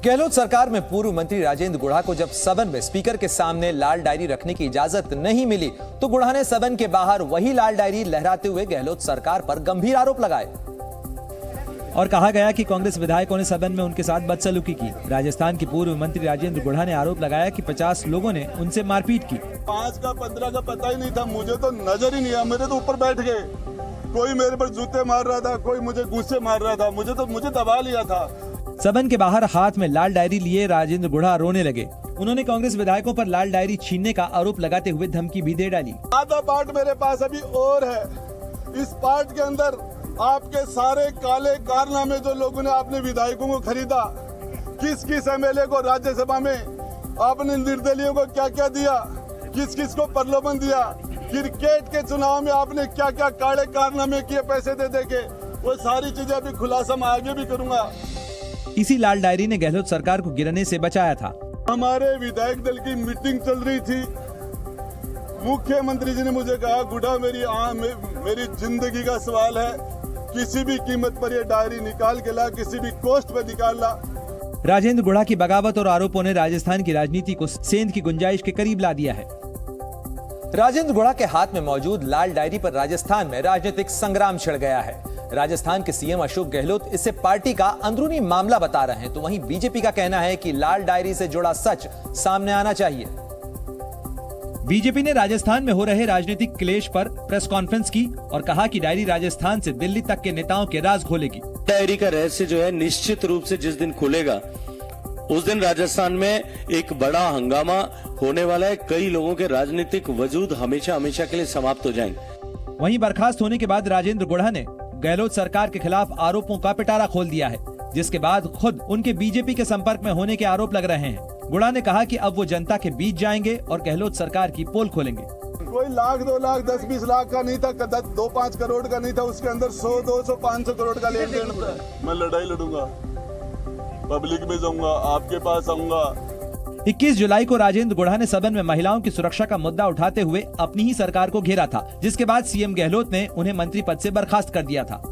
गहलोत सरकार में पूर्व मंत्री राजेंद्र गुढ़ा को जब सदन में स्पीकर के सामने लाल डायरी रखने की इजाजत नहीं मिली तो गुढ़ा ने सदन के बाहर वही लाल डायरी लहराते हुए गहलोत सरकार पर गंभीर आरोप लगाए और कहा गया कि कांग्रेस विधायकों ने सदन में उनके साथ बदसलूकी की। राजस्थान के पूर्व मंत्री राजेंद्र गुढ़ा ने आरोप लगाया कि 50 लोगों ने उनसे मारपीट की। 5 का 15 का पता ही नहीं था, मुझे तो नजर ही नहीं आया। मेरे तो ऊपर बैठ गए, कोई मेरे पर जूते मार रहा था, कोई मुझे गुस्से मार रहा था, मुझे दबा लिया था। सदन के बाहर हाथ में लाल डायरी लिए राजेंद्र गुढ़ा रोने लगे। उन्होंने कांग्रेस विधायकों पर लाल डायरी छीनने का आरोप लगाते हुए धमकी भी दे डाली। आधा पार्ट मेरे पास अभी और है। इस पार्ट के अंदर आपके सारे काले कारनामे जो लोगों ने आपने विधायकों को खरीदा, किस किस एमएलए को राज्यसभा में आपने निर्दलीयों को क्या क्या दिया, किस किस को प्रलोभन दिया, क्रिकेट के चुनाव में आपने क्या क्या काले कारनामे किए पैसे दे के, वो सारी चीजें अभी खुलासा मैं आगे भी करूंगा। इसी लाल डायरी ने गहलोत सरकार को गिरने से बचाया था। हमारे विधायक दल की मीटिंग चल रही थी, मुख्यमंत्री जी ने मुझे कहा, गुढ़ा मेरी जिंदगी का सवाल है, किसी भी कीमत पर ये डायरी निकाल के ला, किसी भी कॉस्ट पे निकाल ला। राजेंद्र गुढ़ा की बगावत और आरोपों ने राजस्थान की राजनीति को सेंध की गुंजाइश के करीब ला दिया है। राजेंद्र गुढ़ा के हाथ में मौजूद लाल डायरी पर राजस्थान में राजनीतिक संग्राम छिड़ गया है। राजस्थान के सीएम अशोक गहलोत इसे पार्टी का अंदरूनी मामला बता रहे हैं, तो वहीं बीजेपी का कहना है कि लाल डायरी से जुड़ा सच सामने आना चाहिए। बीजेपी ने राजस्थान में हो रहे राजनीतिक क्लेश पर प्रेस कॉन्फ्रेंस की और कहा कि डायरी राजस्थान से दिल्ली तक के नेताओं के राज खोलेगी। डायरी का रहस्य जो है निश्चित रूप से जिस दिन खुलेगा उस दिन राजस्थान में एक बड़ा हंगामा होने वाला है। कई लोगों के राजनीतिक वजूद हमेशा हमेशा के लिए समाप्त हो जाएंगे। वहीं बर्खास्त होने के बाद राजेंद्र गुढ़ा ने गहलोत सरकार के खिलाफ आरोपों का पिटारा खोल दिया है, जिसके बाद खुद उनके बीजेपी के संपर्क में होने के आरोप लग रहे हैं। गुढ़ा ने कहा कि अब वो जनता के बीच जाएंगे और गहलोत सरकार की पोल खोलेंगे। कोई लाख 2 लाख 10-20 लाख का नहीं था, 2-5 करोड़ का नहीं था, उसके अंदर 100-200 500 करोड़ का लेन देन। मैं लड़ाई लड़ूंगा, पब्लिक में जाऊंगा, आपके पास आऊंगा। 21 जुलाई को राजेंद्र गुढ़ा ने सदन में महिलाओं की सुरक्षा का मुद्दा उठाते हुए अपनी ही सरकार को घेरा था, जिसके बाद सीएम गहलोत ने उन्हें मंत्री पद से बर्खास्त कर दिया था।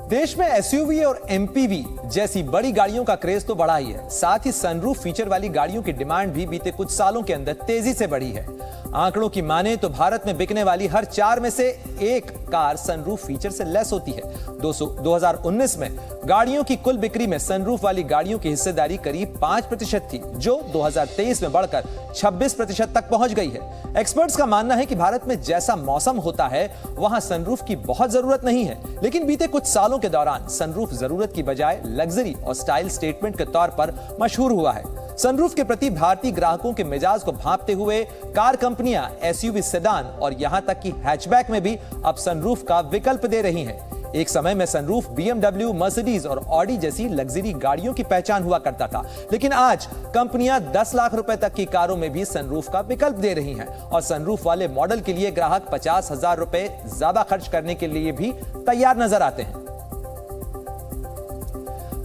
देश में एसयूवी और एमपीवी जैसी बड़ी गाड़ियों का क्रेज तो बढ़ा ही है, साथ ही सनरूफ फीचर वाली गाड़ियों की डिमांड भी बीते कुछ सालों के अंदर तेजी से बढ़ी है। आंकड़ों की माने तो भारत में बिकने वाली हर 4 में से 1 कार सनरूफ फीचर से लेस होती है। 2019 में गाड़ियों की कुल बिक्री में सनरूफ वाली गाड़ियों की हिस्सेदारी करीब 5% थी, जो 2023 में बढ़कर 26% तक पहुंच गई है। एक्सपर्ट्स का मानना है कि भारत में जैसा मौसम होता है वहां सनरूफ की बहुत जरूरत नहीं है, लेकिन बीते कुछ सालों के दौरान सनरूफ जरूरत की बजाय लग्जरी और स्टाइल स्टेटमेंट के तौर पर मशहूर हुआ है। सनरूफ के प्रति भारतीय ग्राहकों के मिजाज को भांपते हुए कार कंपनियां एसयूवी सेडान और यहां तक कि हैचबैक में भी अब सनरूफ का विकल्प दे रही हैं। एक समय में सनरूफ बीएमडब्ल्यू, मर्सिडीज और ऑडी जैसी लग्जरी गाड़ियों की पहचान हुआ करता था, लेकिन आज कंपनियां 10 लाख रुपए तक की कारों में भी सनरूफ का विकल्प दे रही हैं और सनरूफ वाले मॉडल के लिए ग्राहक 50,000 रुपए ज्यादा खर्च करने के लिए भी तैयार नजर आते हैं।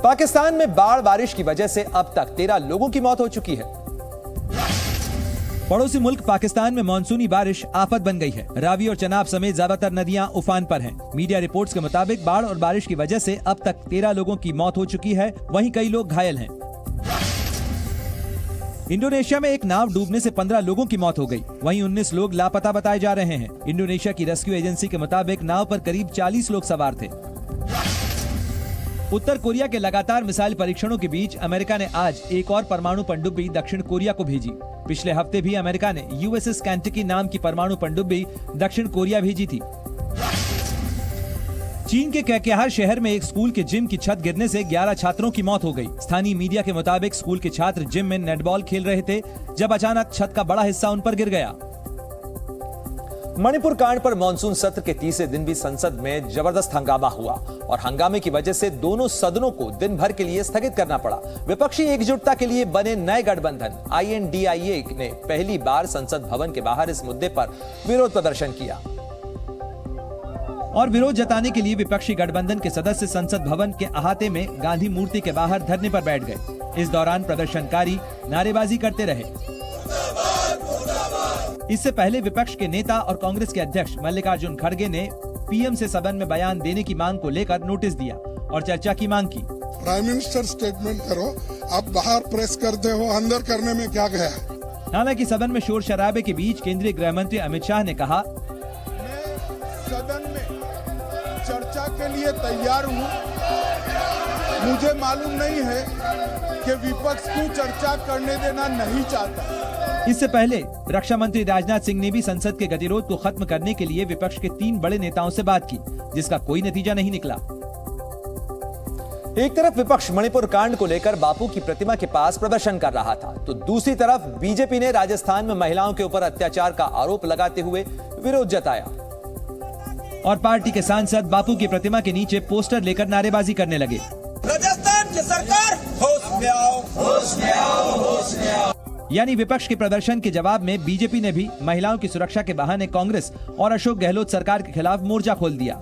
पाकिस्तान में बाढ़ बारिश की वजह से अब तक 13 लोगों की मौत हो चुकी है। पड़ोसी मुल्क पाकिस्तान में मानसूनी बारिश आफत बन गई है। रावी और चनाब समेत ज्यादातर नदियां उफान पर हैं। मीडिया रिपोर्ट्स के मुताबिक बाढ़ और बारिश की वजह से अब तक 13 लोगों की मौत हो चुकी है, वहीं कई लोग घायल हैं। इंडोनेशिया में एक नाव डूबने से 15 लोगों की मौत हो गई, वहीं 19 लोग लापता बताए जा रहे हैं। इंडोनेशिया की रेस्क्यू एजेंसी के मुताबिक नाव पर करीब 40 लोग सवार थे। उत्तर कोरिया के लगातार मिसाइल परीक्षणों के बीच अमेरिका ने आज एक और परमाणु पनडुब्बी दक्षिण कोरिया को भेजी। पिछले हफ्ते भी अमेरिका ने यूएसएस कैंटकी नाम की परमाणु पनडुब्बी दक्षिण कोरिया भेजी थी। चीन के कैकेहार शहर में एक स्कूल के जिम की छत गिरने से 11 छात्रों की मौत हो गई। स्थानीय मीडिया के मुताबिक स्कूल के छात्र जिम में नेटबॉल खेल रहे थे जब अचानक छत का बड़ा हिस्सा उन पर गिर गया। मणिपुर कांड पर मानसून सत्र के तीसरे दिन भी संसद में जबरदस्त हंगामा हुआ और हंगामे की वजह से दोनों सदनों को दिन भर के लिए स्थगित करना पड़ा। विपक्षी एकजुटता के लिए बने नए गठबंधन INDIA ने पहली बार संसद भवन के बाहर इस मुद्दे पर विरोध प्रदर्शन किया और विरोध जताने के लिए विपक्षी गठबंधन के सदस्य संसद भवन के अहाते में गांधी मूर्ति के बाहर धरने पर बैठ गए। इस दौरान प्रदर्शनकारी नारेबाजी करते रहे। इससे पहले विपक्ष के नेता और कांग्रेस के अध्यक्ष मल्लिकार्जुन खड़गे ने पीएम से सदन में बयान देने की मांग को लेकर नोटिस दिया और चर्चा की मांग की। प्राइम मिनिस्टर स्टेटमेंट करो, आप बाहर प्रेस करते हो, अंदर करने में क्या गया है। हालांकि सदन में शोर शराबे के बीच केंद्रीय गृह मंत्री अमित शाह ने कहा, मैं सदन में चर्चा के लिए तैयार हूँ। मुझे मालूम नहीं है कि विपक्ष क्यों चर्चा करने देना नहीं चाहता। इससे पहले रक्षा मंत्री राजनाथ सिंह ने भी संसद के गतिरोध को खत्म करने के लिए विपक्ष के 3 बड़े नेताओं से बात की, जिसका कोई नतीजा नहीं निकला। एक तरफ विपक्ष मणिपुर कांड को लेकर बापू की प्रतिमा के पास प्रदर्शन कर रहा था, तो दूसरी तरफ बीजेपी ने राजस्थान में महिलाओं के ऊपर अत्याचार का आरोप लगाते हुए विरोध जताया और पार्टी के सांसद बापू की प्रतिमा के नीचे पोस्टर लेकर नारेबाजी करने लगे। राजस्थान की सरकार होश में आओ, होश में आओ, होश में आओ। यानी विपक्ष के प्रदर्शन के जवाब में बीजेपी ने भी महिलाओं की सुरक्षा के बहाने कांग्रेस और अशोक गहलोत सरकार के खिलाफ मोर्चा खोल दिया।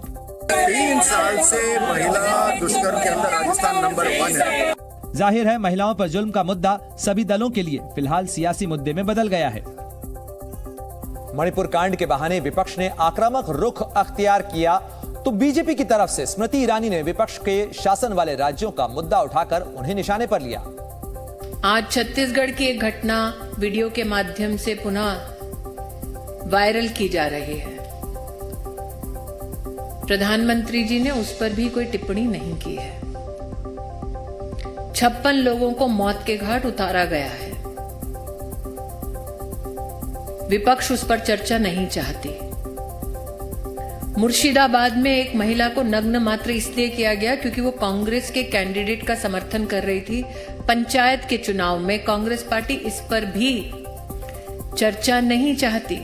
3 साल से महिला दुष्कर्म के अंदर राजस्थान नंबर 1 है। जाहिर है महिलाओं पर जुल्म का मुद्दा सभी दलों के लिए फिलहाल सियासी मुद्दे में बदल गया है। मणिपुर कांड के बहाने विपक्ष ने आक्रामक रुख अख्तियार किया, तो बीजेपी की तरफ से स्मृति ईरानी ने विपक्ष के शासन वाले राज्यों का मुद्दा उठाकर उन्हें निशाने पर लिया। आज छत्तीसगढ़ की एक घटना वीडियो के माध्यम से पुनः वायरल की जा रही है। प्रधानमंत्री जी ने उस पर भी कोई टिप्पणी नहीं की है। 56 लोगों को मौत के घाट उतारा गया है। विपक्ष उस पर चर्चा नहीं चाहती। मुर्शिदाबाद में एक महिला को नग्न मात्र इसलिए किया गया क्योंकि वो कांग्रेस के कैंडिडेट का समर्थन कर रही थी। पंचायत के चुनाव में कांग्रेस पार्टी इस पर भी चर्चा नहीं चाहती।